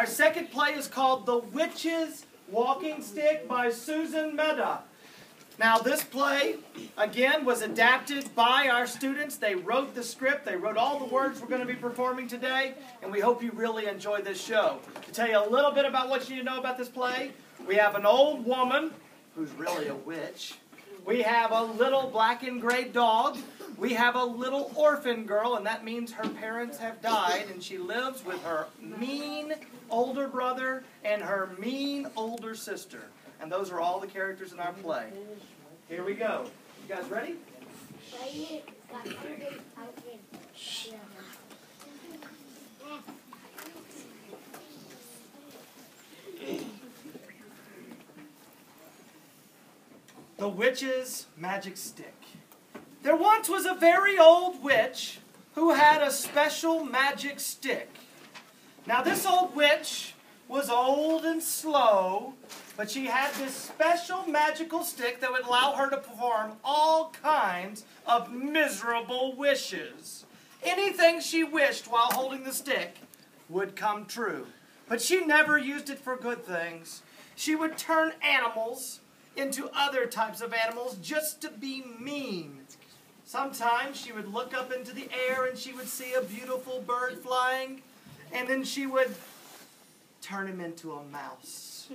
Our second play is called The Witch's Walking Stick by Susan Mehta. Now this play, again, was adapted by our students. They wrote the script. They wrote all the words we're going to be performing today. And we hope you really enjoy this show. To tell you a little bit about what you need to know about this play, we have an old woman who's really a witch. We have a little black and gray dog. We have a little orphan girl, and that means her parents have died, and she lives with her mean older brother and her mean older sister. And those are all the characters in our play. Here we go. You guys ready? The Witch's Magic Stick. There once was a very old witch who had a special magic stick. Now this old witch was old and slow, but she had this special magical stick that would allow her to perform all kinds of miserable wishes. Anything she wished while holding the stick would come true. But she never used it for good things. She would turn animals into other types of animals just to be mean. Sometimes she would look up into the air and she would see a beautiful bird flying, and then she would turn him into a mouse.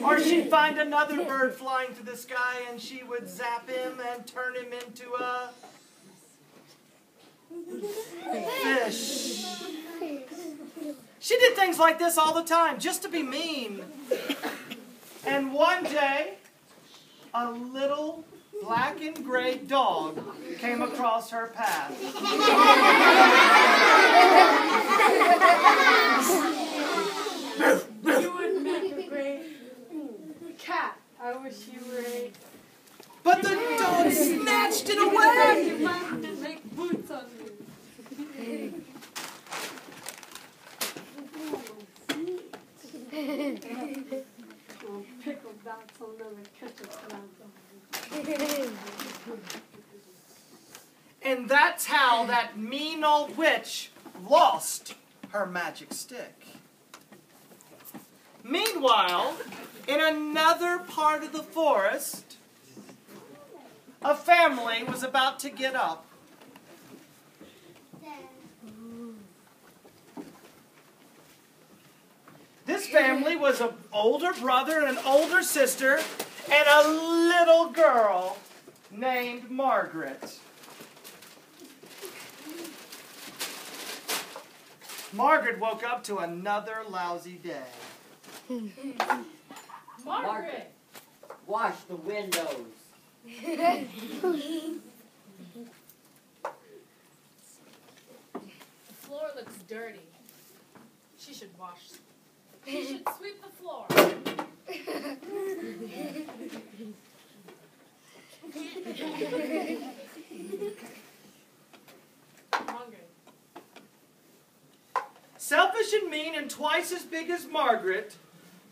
Or she'd find another bird flying through the sky and she would zap him and turn him into a fish. She did things like this all the time just to be mean. And one day, a little black and gray dog came across her path. You would make a great cat. I wish you were a... But the dog snatched it away! You might make boots on me. Oh, pickled bats will never catch a dog. And that's how that mean old witch lost her magic stick. Meanwhile, in another part of the forest, a family was about to get up. This family was an older brother and an older sister and a little girl named Margaret. Margaret woke up to another lousy day. Margaret, wash the windows. The floor looks dirty. She should wash. She should sweep the floor. Margaret. Selfish and mean and twice as big as Margaret,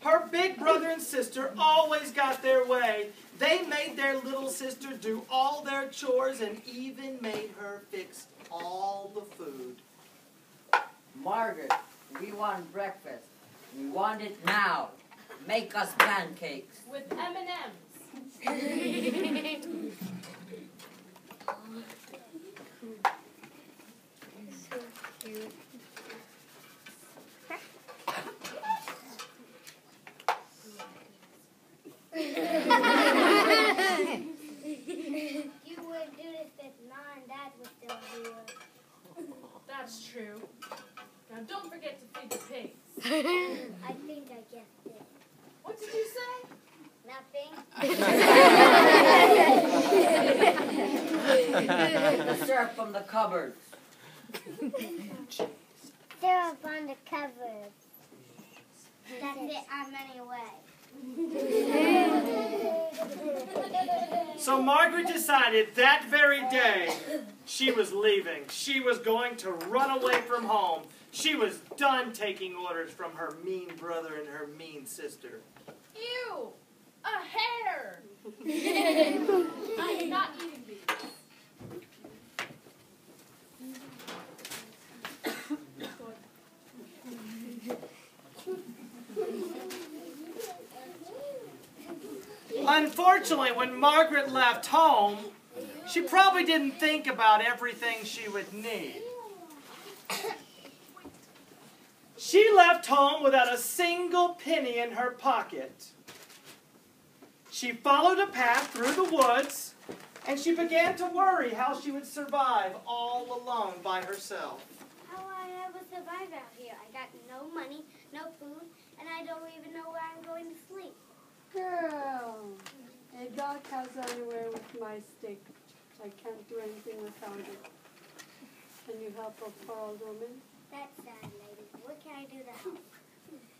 her big brother and sister always got their way. They made their little sister do all their chores and even made her fix all the food. Margaret, we want breakfast. We want it now. Make us pancakes. With M&Ms. So cute. You wouldn't do this if Mom and Dad were still here. That's true. Now don't forget to feed the pigs. I think I guessed it. What did you say? Nothing. The syrup from the cupboard. Syrup on the cupboard. That's it, I'm anyway. So Margaret decided that very day she was leaving. She was going to run away from home. She was done taking orders from her mean brother and her mean sister. Ew! A hare! I am not eating these. Unfortunately, when Margaret left home, she probably didn't think about everything she would need. She left home without a single penny in her pocket. She followed a path through the woods, and she began to worry how she would survive all alone by herself. How will I ever survive out here? I got no money, no food, and I don't even know where I'm going to sleep. Girl, a dog has anywhere with my stick. I can't do anything without it. Can you help a poor old woman? That's sad, lady. What can I do to help?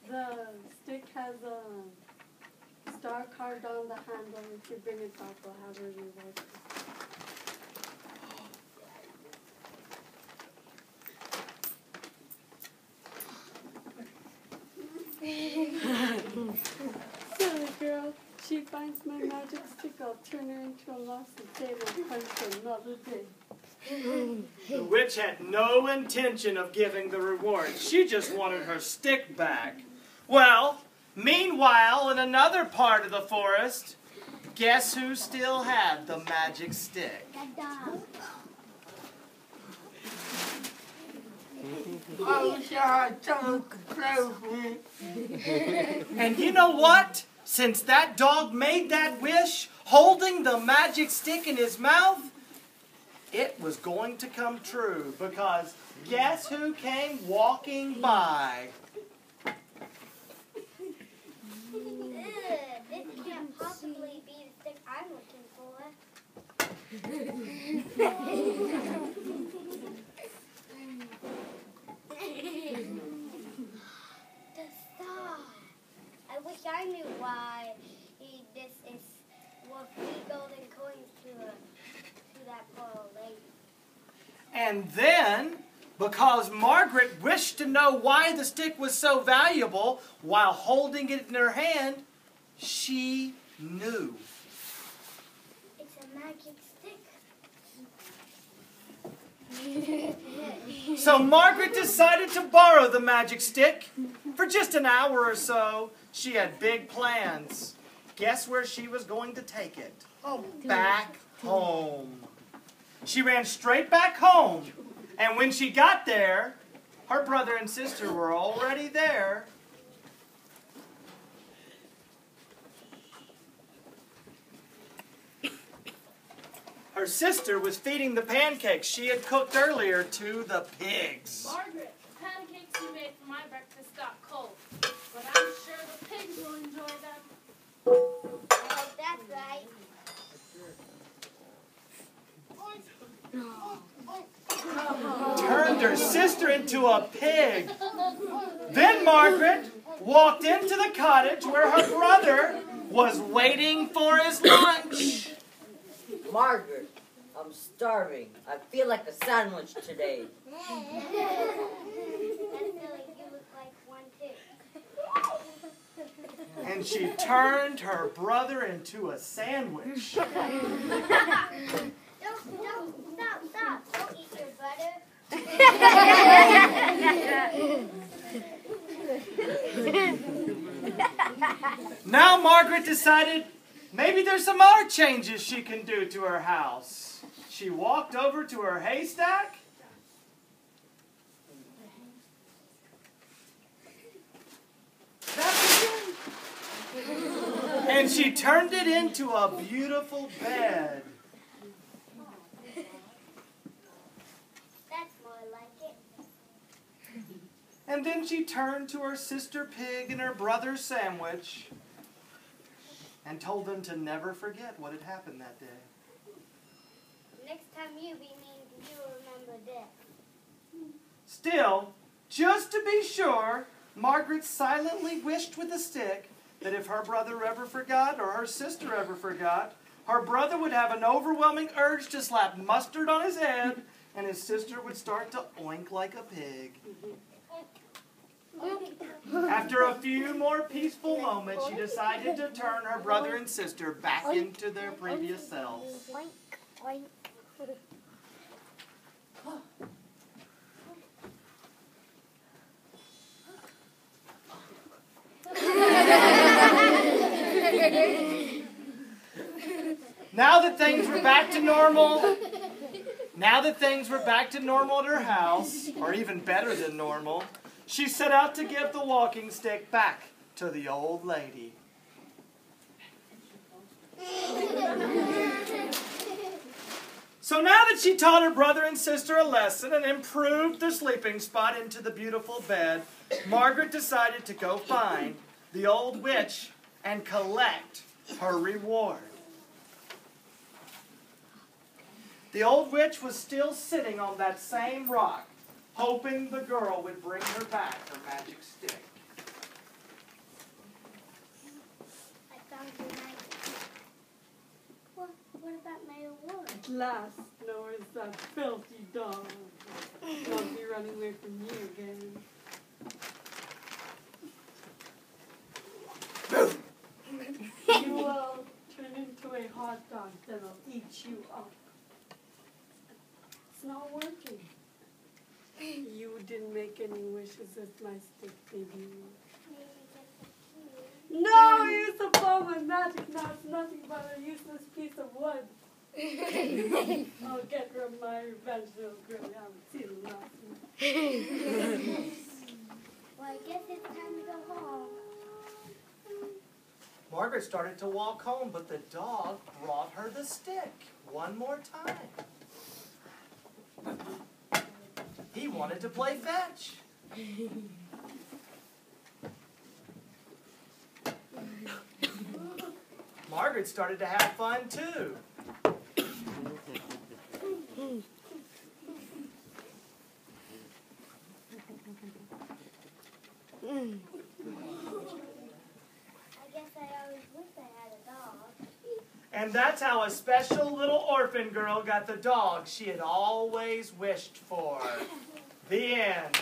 The stick has a star carved on the handle. If you bring it back, we'll have her reward. Silly girl. She finds my magic stick. I'll turn her into a mouse and say we'll find for another day. The witch had no intention of giving the reward. She just wanted her stick back. Well, meanwhile, in another part of the forest, guess who still had the magic stick? The dog. And you know what? Since that dog made that wish, holding the magic stick in his mouth, it was going to come true, because guess who came walking by? This can't possibly be the stick I'm looking for. The star. I wish I knew why this is worth 3 golden coins to that poor old lady. And then, because Margaret wished to know why the stick was so valuable, while holding it in her hand, she knew. It's a magic stick. So Margaret decided to borrow the magic stick. For just an hour or so, she had big plans. Guess where she was going to take it? Back home. She ran straight back home, and when she got there, her brother and sister were already there. Her sister was feeding the pancakes she had cooked earlier to the pigs. Margaret, the pancakes you made for my breakfast got cold, but I'm sure the pigs will enjoy them. Oh, that's right. Turned her sister into a pig. Then Margaret walked into the cottage where her brother was waiting for his lunch. Margaret, I'm starving. I feel like a sandwich today. That's silly. You look like one too. And she turned her brother into a sandwich. Stop. Don't eat your butter. Now Margaret decided maybe there's some other changes she can do to her house. She walked over to her haystack. And she turned it into a beautiful bed. That's more like it. And then she turned to her sister pig and her brother sandwich and told them to never forget what had happened that day. Next time you be mean, you remember this. Still, just to be sure, Margaret silently wished with a stick that if her brother ever forgot or her sister ever forgot, her brother would have an overwhelming urge to slap mustard on his head and his sister would start to oink like a pig. After a few more peaceful moments, she decided to turn her brother and sister back into their previous selves. Oink, oink. Now that things were back to normal, at her house, or even better than normal, she set out to give the walking stick back to the old lady. So now that she taught her brother and sister a lesson and improved their sleeping spot into the beautiful bed, Margaret decided to go find the old witch and collect her reward. The old witch was still sitting on that same rock, hoping the girl would bring her back her magic stick. I found your magic stick. What about my award? At last, no, it's that filthy dog. Won't be running away from you again. You will turn into a hot dog that'll eat you up. It's not working. You didn't make any wishes with my stick, baby. No, use the bomb of magic. Now it's nothing but a useless piece of wood. I'll get my revenge, little girl. I haven't seen it last night. Well, I guess it's time to go home. Margaret started to walk home, but the dog brought her the stick one more time. He wanted to play fetch. Margaret started to have fun too. And that's how a special little orphan girl got the dog she had always wished for. The end.